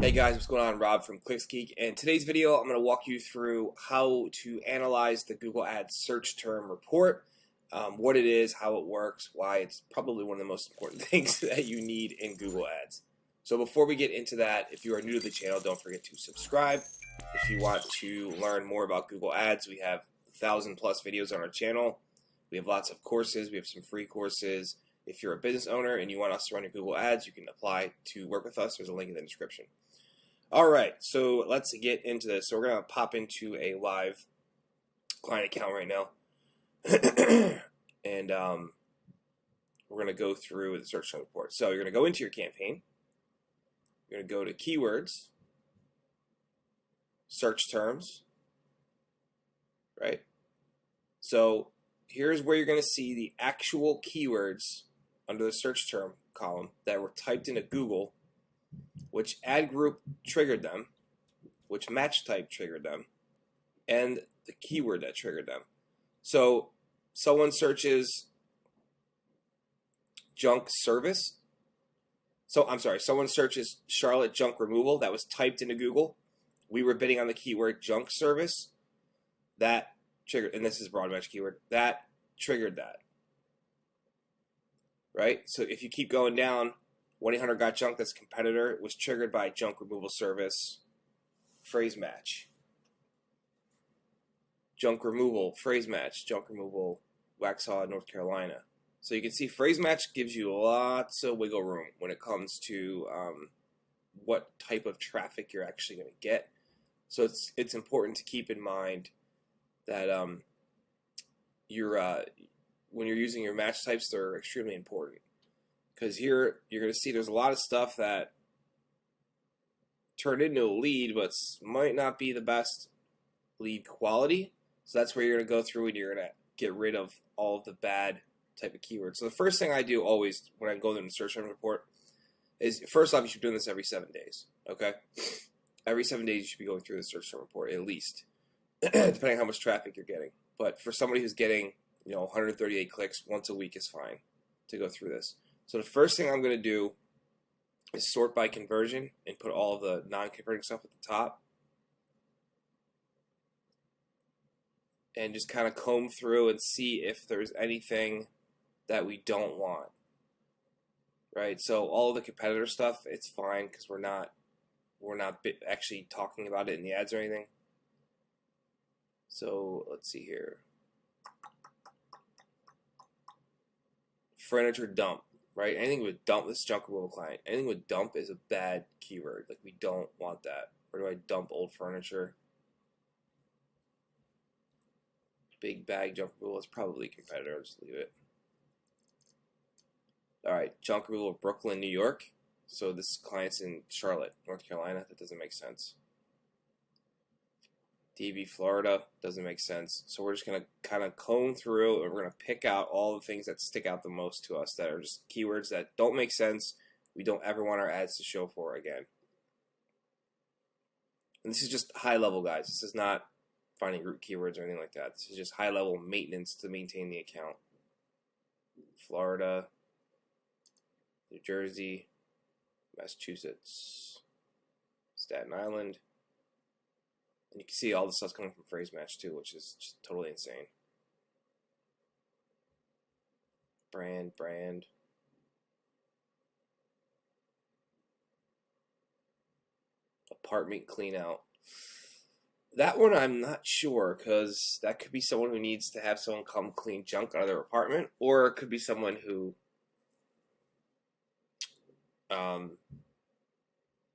Hey guys, what's going on? Rob from ClicksGeek, and today's video I'm going to walk you through how to analyze the Google Ads search term report, what it is, how it works, why it's probably one of the most important things that you need in Google Ads. So before we get into that, if you are new to the channel, don't forget to subscribe. If you want to learn more about Google Ads, we have 1,000+ videos on our channel. We have lots of courses. We have some free courses. If you're a business owner and you want us to run your Google Ads, you can apply to work with us. There's a link in the description. Alright, so let's get into this. So we're going to pop into a live client account right now. And we're going to go through the search term report. So you're going to go into your campaign. You're going to go to keywords, search terms, right? So here's where you're going to see the actual keywords under the search term column that were typed into Google, which ad group triggered them, which match type triggered them, and the keyword that triggered them. So someone searches junk service. Someone searches Charlotte junk removal. That was typed into Google. We were bidding on the keyword junk service. That triggered, and this is broad match keyword, that triggered that. Right? So if you keep going down, 1-800-GOT-JUNK, that's competitor, was triggered by junk removal service, phrase match. Junk removal, phrase match, junk removal, Waxhaw, North Carolina. So you can see phrase match gives you lots of wiggle room when it comes to what type of traffic you're actually going to get. So it's important to keep in mind that when you're using your match types, they're extremely important. Because here you're going to see there's a lot of stuff that turned into a lead, but might not be the best lead quality. So that's where you're going to go through and you're going to get rid of all of the bad type of keywords. So the first thing I do always when I go into the search term report is, first off, you should be doing this every 7 days. Okay? Every 7 days you should be going through the search term report at least, depending on how much traffic you're getting. But for somebody who's getting 138 clicks once a week is fine to go through this. So the first thing I'm going to do is sort by conversion and put all of the non-converting stuff at the top. And just kind of comb through and see if there's anything that we don't want. Right? So all of the competitor stuff, it's fine because we're not actually talking about it in the ads or anything. So let's see here. Furniture dump. Right? Anything with dump, this is junk removal client. Anything with dump is a bad keyword. Like, we don't want that. Where do I dump old furniture? Big bag junk removal is probably competitor. I'll just leave it. Alright, junk removal of Brooklyn, New York. So this client's in Charlotte, North Carolina. That doesn't make sense. DV, Florida, doesn't make sense. So we're just going to kind of comb through and we're going to pick out all the things that stick out the most to us that are just keywords that don't make sense. We don't ever want our ads to show for again. And this is just high level, guys. This is not finding root keywords or anything like that. This is just high level maintenance to maintain the account. Florida, New Jersey, Massachusetts, Staten Island. And you can see all the stuff's coming from phrase match too, which is just totally insane. Brand. Apartment clean out. That one I'm not sure, because that could be someone who needs to have someone come clean junk out of their apartment, or it could be someone who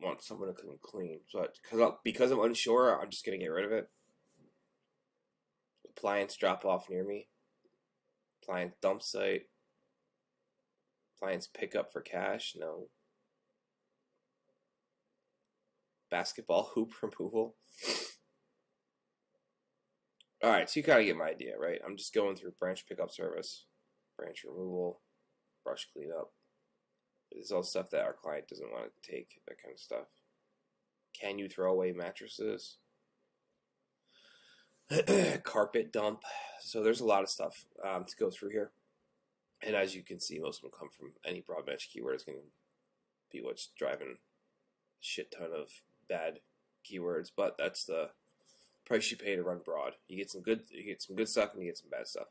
want someone to come clean. So because I'm unsure, I'm just gonna get rid of it. Appliance drop off near me. Appliance dump site. Appliance pickup for cash. No. Basketball hoop removal. Alright, so you kind of get my idea, right? I'm just going through branch pickup service, branch removal, brush cleanup. This is all stuff that our client doesn't want to take, that kind of stuff. Can you throw away mattresses? Carpet dump. So there's a lot of stuff to go through here. And as you can see, most of them come from any broad match keyword is going to be what's driving shit ton of bad keywords, but that's the price you pay to run broad. You get some good stuff and you get some bad stuff.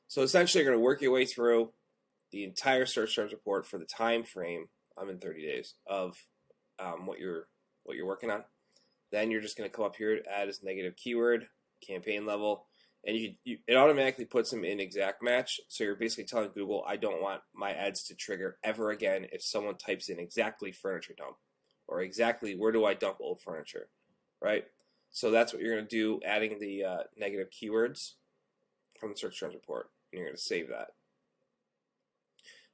So essentially, you're going to work your way through the entire search terms report for the time frame. I'm in 30 days of what you're working on. Then you're just going to come up here, add as negative keyword, campaign level, and it automatically puts them in exact match. So you're basically telling Google, I don't want my ads to trigger ever again if someone types in exactly furniture dump or exactly where do I dump old furniture, right? So that's what you're going to do, adding the negative keywords from the search terms report, and you're going to save that.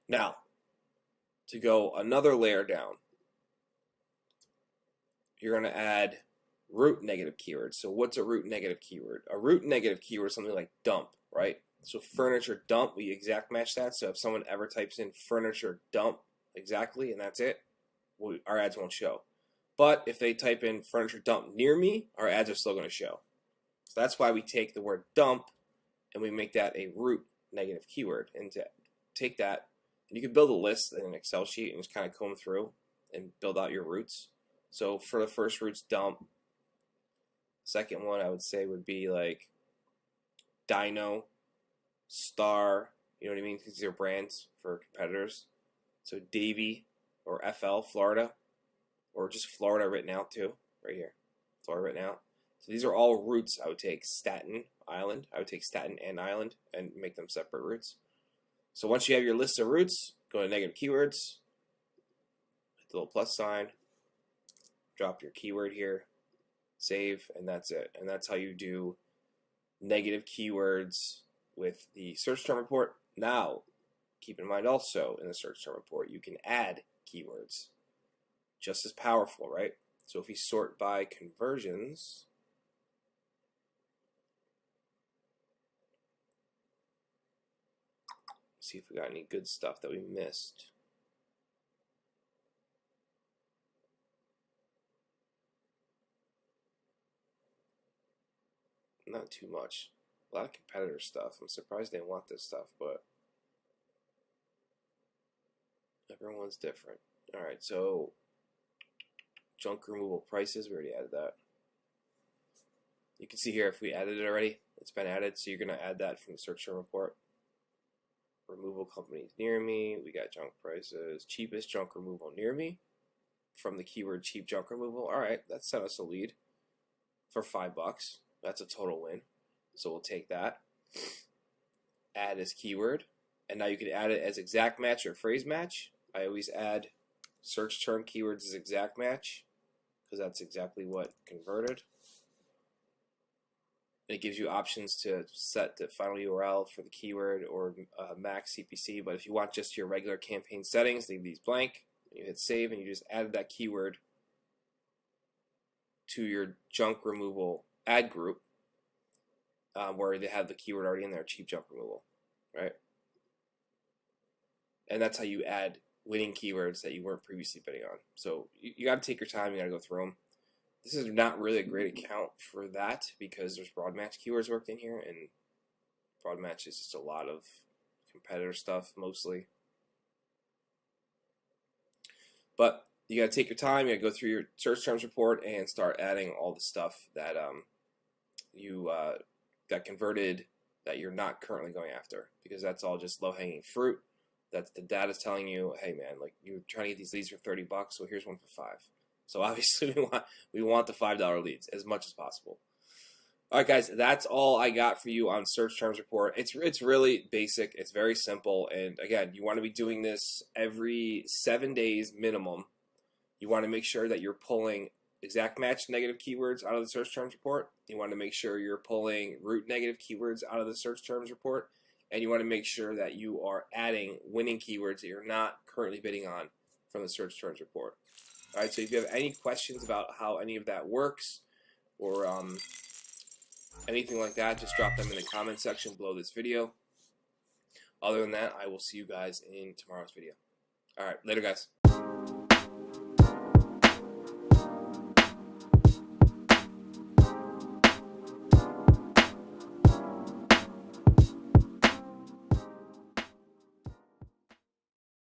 Now, to go another layer down, you're going to add root negative keywords. So what's a root negative keyword? A root negative keyword is something like dump, right? So furniture dump, we exact match that. So if someone ever types in furniture dump exactly, and that's it, our ads won't show. But if they type in furniture dump near me, our ads are still going to show. So that's why we take the word dump and we make that a root negative keyword. And to take that, and you can build a list in an Excel sheet and just kind of comb through and build out your roots. So for the first root's dump, second one I would say would be like Dino, Star, you know what I mean? These are brands for competitors. So Davy or FL, Florida, or just Florida written out too, right here. Florida written out. So these are all roots. I would take Staten Island. I would take Staten and Island and make them separate roots. So once you have your list of roots, go to negative keywords, hit the little plus sign, drop your keyword here, save, and that's it. And that's how you do negative keywords with the search term report. Now, keep in mind also in the search term report, you can add keywords. Just as powerful, right? So if we sort by conversions, see if we got any good stuff that we missed. Not too much. A lot of competitor stuff. I'm surprised they want this stuff, but everyone's different. Alright, so junk removal prices, we already added that. You can see here if we added it already, it's been added, so you're going to add that from the search term report. Removal companies near me, we got junk prices, cheapest junk removal near me, from the keyword cheap junk removal. Alright, that sent us a lead for $5. That's a total win. So we'll take that. Add as keyword. And now you can add it as exact match or phrase match. I always add search term keywords as exact match because that's exactly what converted. And it gives you options to set the final URL for the keyword or max CPC. But if you want just your regular campaign settings, leave these blank. You hit save and you just added that keyword to your junk removal ad group where they have the keyword already in there, cheap junk removal, right? And that's how you add winning keywords that you weren't previously bidding on. So you got to take your time, you got to go through them. This is not really a great account for that because there's broad match keywords worked in here, and broad match is just a lot of competitor stuff mostly. But you got to take your time, you got to go through your search terms report and start adding all the stuff that you got converted that you're not currently going after, because that's all just low-hanging fruit. That's the data's telling you, hey man, like you're trying to get these leads for $30, so here's one for $5. So obviously we want the $5 leads as much as possible. All right, guys, that's all I got for you on search terms report. It's really basic. It's very simple, and again, you want to be doing this every 7 days minimum. You want to make sure that you're pulling exact match negative keywords out of the search terms report. You want to make sure you're pulling root negative keywords out of the search terms report. And you want to make sure that you are adding winning keywords that you're not currently bidding on from the search terms report. All right, so if you have any questions about how any of that works or anything like that, just drop them in the comment section below this video. Other than that, I will see you guys in tomorrow's video. All right, later, guys.